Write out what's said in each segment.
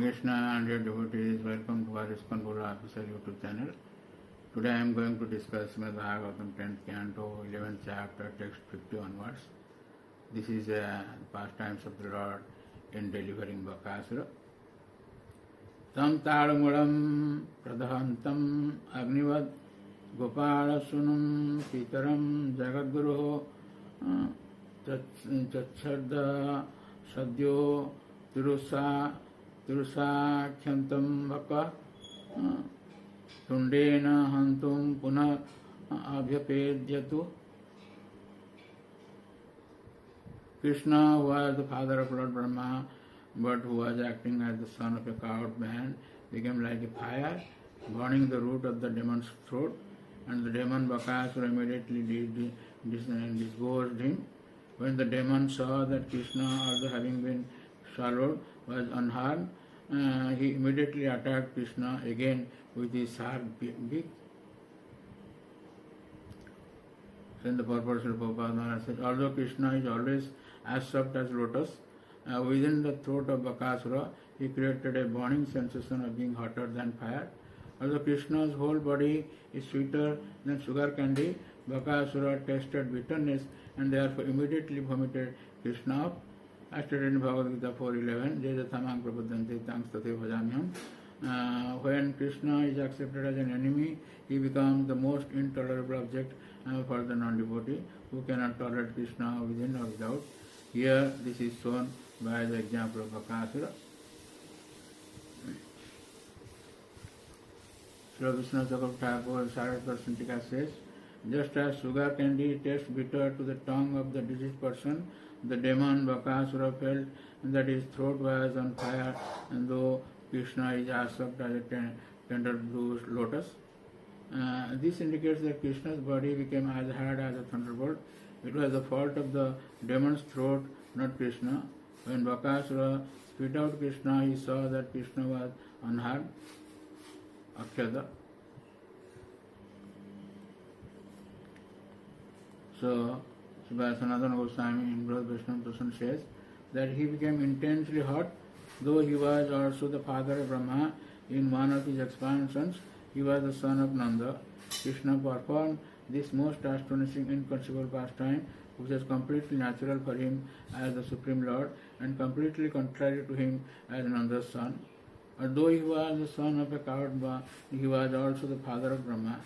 Krishna and dear devotees, welcome to our ISKCON official YouTube channel. Today I am going to discuss Srimad Bhagavatam 10th Canto, 11th chapter, text 50 onwards. This is pastimes of the Lord in delivering Bakasura. Tam Tadamulam Pradhantam Agnivad Gopala Sunam Pitaram Jagadguru Chachadda Sadyo Tirusakyantam Vaka Tundena Hantum Punah Abhyapedyatu. Krishna was the father of Lord Brahma, but who was acting as the son of a cowed man, became like a fire, burning the root of the demon's throat, and the demon Bakasura immediately disgorged him. When the demon saw that Krishna, although having been swallowed, was unharmed, he immediately attacked Krishna again with his sharp beak. Then the purport of Prabhupada says, although Krishna is always as soft as lotus, within the throat of Bakasura, he created a burning sensation of being hotter than fire. Although Krishna's whole body is sweeter than sugar candy, Bakasura tasted bitterness and therefore immediately vomited Krishna up. As stated in Bhagavad Gita 4.11, Jejatamang prapadanti tangs tate bhajamyam. When Krishna is accepted as an enemy, he becomes the most intolerable object for the non-devotee who cannot tolerate Krishna within or without. Here, this is shown by the example of Bakasura. Sri Vishnu Thakur Thakur, Saraswar Sintika says, just as sugar candy tastes bitter to the tongue of the diseased person, the demon Bakasura felt that his throat was on fire, and though Krishna is as soft as a tender blue lotus. This indicates that Krishna's body became as hard as a thunderbolt. It was the fault of the demon's throat, not Krishna. When Bakasura spit out Krishna, he saw that Krishna was unharmed. Akshada. So, Sanatana Goswami in Brihad Vaishnava Darshan says that he became intensely hot, though he was also the father of Brahma. In one of his expansions, he was the son of Nanda. Krishna performed this most astonishing, inconceivable pastime, which was completely natural for him as the Supreme Lord and completely contrary to him as Nanda's son. Although he was the son of a coward, he was also the father of Brahma.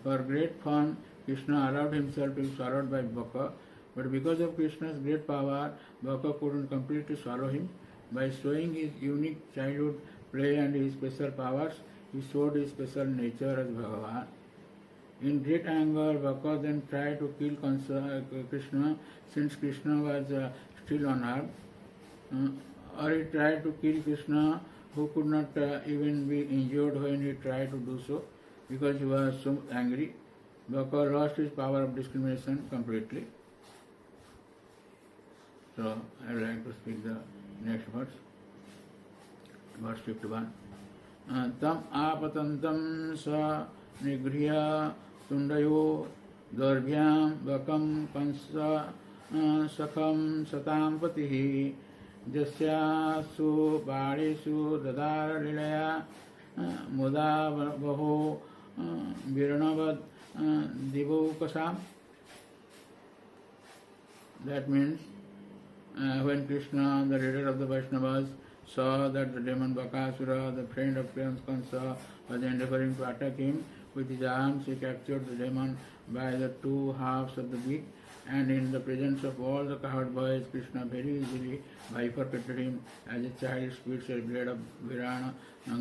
For great fun, Krishna allowed himself to be swallowed by Baka, but because of Krishna's great power, Baka couldn't completely swallow him. By showing his unique childhood play and his special powers, he showed his special nature as Bhagavan. In great anger, Baka then tried to kill Krishna, since Krishna was still unharmed. Or he tried to kill Krishna, who could not even be injured when he tried to do so, because he was so angry. Baka lost his power of discrimination completely. So, I would like to speak the next verse. Verse 51. Tam apatantam sa nigriya tundayo darbhyam vakam pansa sakham satam patihi jasyasu bādhesu dadara lilaya muda baho virnavad divokasam. That means when Krishna, the leader of the Vaishnavas, saw that the demon Bakasura, the friend of Prince Kansa, was endeavoring to attack him with his arms, he captured the demon by the two halves of the beak, and in the presence of all the cowherd boys, Krishna very easily bifurcated him as a child splits a blade of virana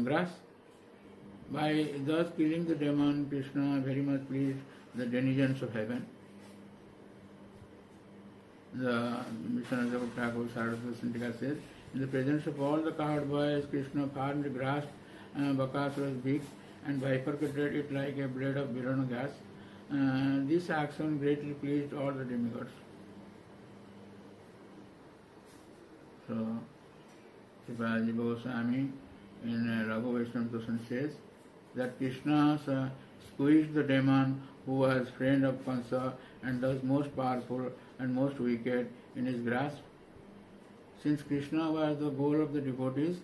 grass. By thus killing the demon, Krishna very much pleased the denizens of heaven. The Vishnu Thakur Saraswar Sintika says, in the presence of all the cowherd boys, Krishna firmly grasped Bakasura's beak and bifurcated it like a blade of virana grass. This action greatly pleased all the demigods. So, Sri Goswami in Raghu Vaishnava Darshan says that Krishna squeezed the demon who was friend of Kansa and thus most powerful and most wicked in his grasp. Since Krishna was the goal of the devotees,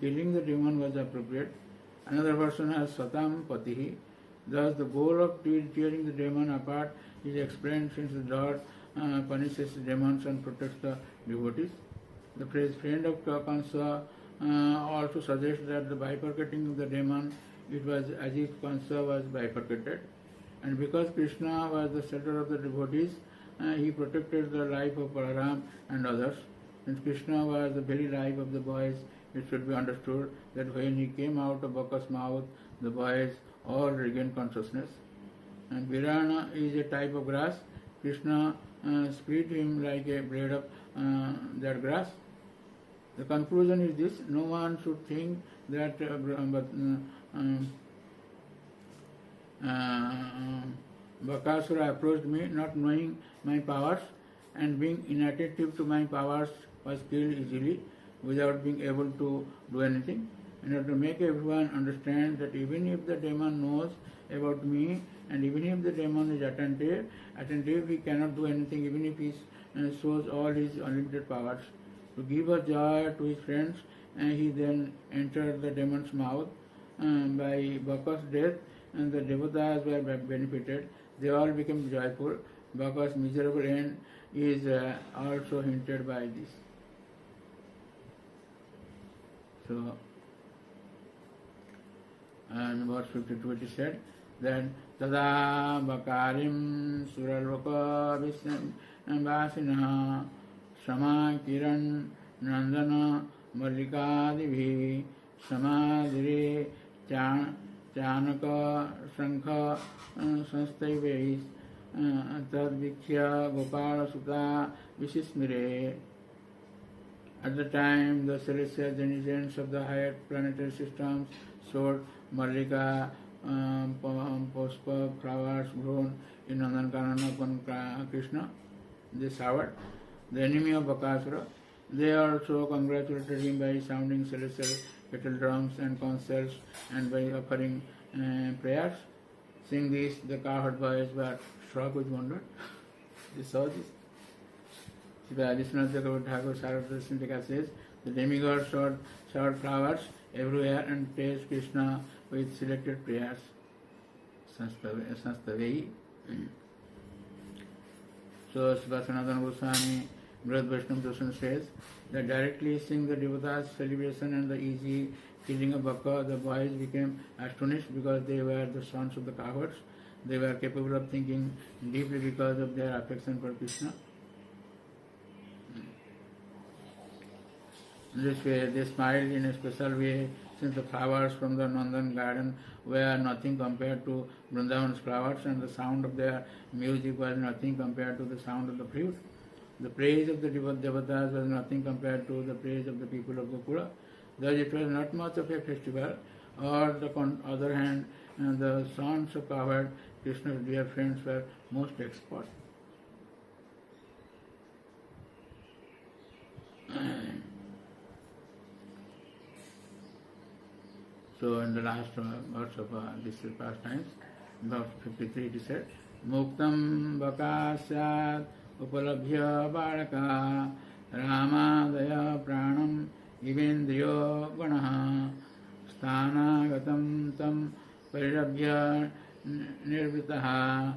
killing the demon was appropriate. Another version has Satam Patihi. Thus, the goal of tearing the demon apart is explained since the Lord punishes demons and protects the devotees. The phrase friend of Kansa also suggests that the bifurcating the demon, it was as if Kansa was bifurcated. And because Krishna was the center of the devotees, he protected the life of Balaram and others. Since Krishna was the very life of the boys, it should be understood that when he came out of Baka's mouth, the boys all regained consciousness. And Virana is a type of grass. Krishna split him like a blade of that grass. The conclusion is this: no one should think that Bakasura approached me not knowing my powers, and being inattentive to my powers was killed easily without being able to do anything. In order to make everyone understand that even if the demon knows about me, and even if the demon is attentive, he cannot do anything, even if he shows all his unlimited powers. To give a joy to his friends, he then entered the demon's mouth. By Baka's death, and the devatas were benefited. They all became joyful. Baka's miserable end is also hinted by this. So, and verse 52 it is said that Tada Bakarim Suralvaka Vasinaha Sama Kiran Nandana Mallikadibhi Samadhire Chanaka Shankha Sanstaiveis Tadvikhya Gopala Sutta Vishismire. At the time, the celestial denizens of the higher planetary systems showed Mallika, Puspa, flowers grown in Nandankanana upon Krishna. They showered. The enemy of Bakasura, they also congratulated him by sounding celestial kettle drums and conch shells and by offering prayers. Seeing this, the cowherd boys were struck with wonder. They saw this. Additional Thakur Saraswati Sindhika says, the demigods showered flowers everywhere and praised Krishna with selected prayers. Sanstavei. So Sanatana Goswami, Brihad Vaishnava Darshan says that directly seeing the devatas celebration and the easy killing of Baka, the boys became astonished because they were the sons of the cowards. They were capable of thinking deeply because of their affection for Krishna. This way, they smiled in a special way, since the flowers from the Nandan garden were nothing compared to Vrindavan's flowers, and the sound of their music was nothing compared to the sound of the flute. The praise of the devatas was nothing compared to the praise of the people of Gokula. Thus, it was not much of a festival. On the other hand, the sons of cowherd, Krishna's dear friends, were most expert. So in the last verse of this pastimes, verse 53, it is said, Muktam Bakasyat Upalabhya Baraka Ramadaya Pranam Ivendriyo Ganaha Sthanagatam Tam Parirabhya Nirvitaha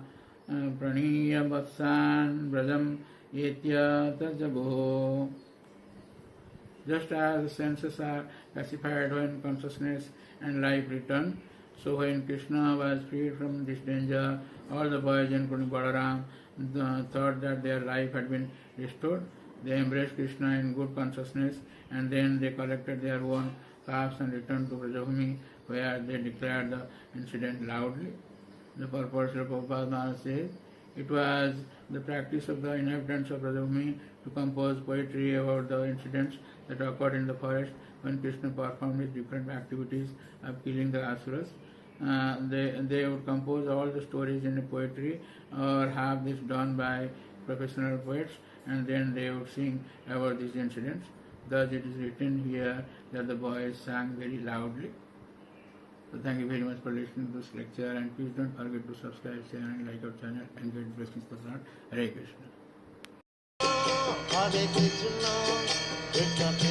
Praniya Vatsan Brajam Etya Tajabho. Just as the senses are pacified when consciousness and life return, so when Krishna was freed from this danger, all the boys, including Balaram, thought that their life had been restored. They embraced Krishna in good consciousness, and then they collected their own calves and returned to Brajabhumi, where they declared the incident loudly. The purport of Prabhupada says, it was the practice of the inhabitants of Brajabhumi to compose poetry about the incidents that occurred in the forest when Krishna performed his different activities of killing the asuras. They would compose all the stories in a poetry or have this done by professional poets, and then they would sing about these incidents. Thus it is written here that the boys sang very loudly. So thank you very much for listening to this lecture, and please don't forget to subscribe, share and like our channel, and get blessings for that. Hare Krishna. Hare Krishna. Krishna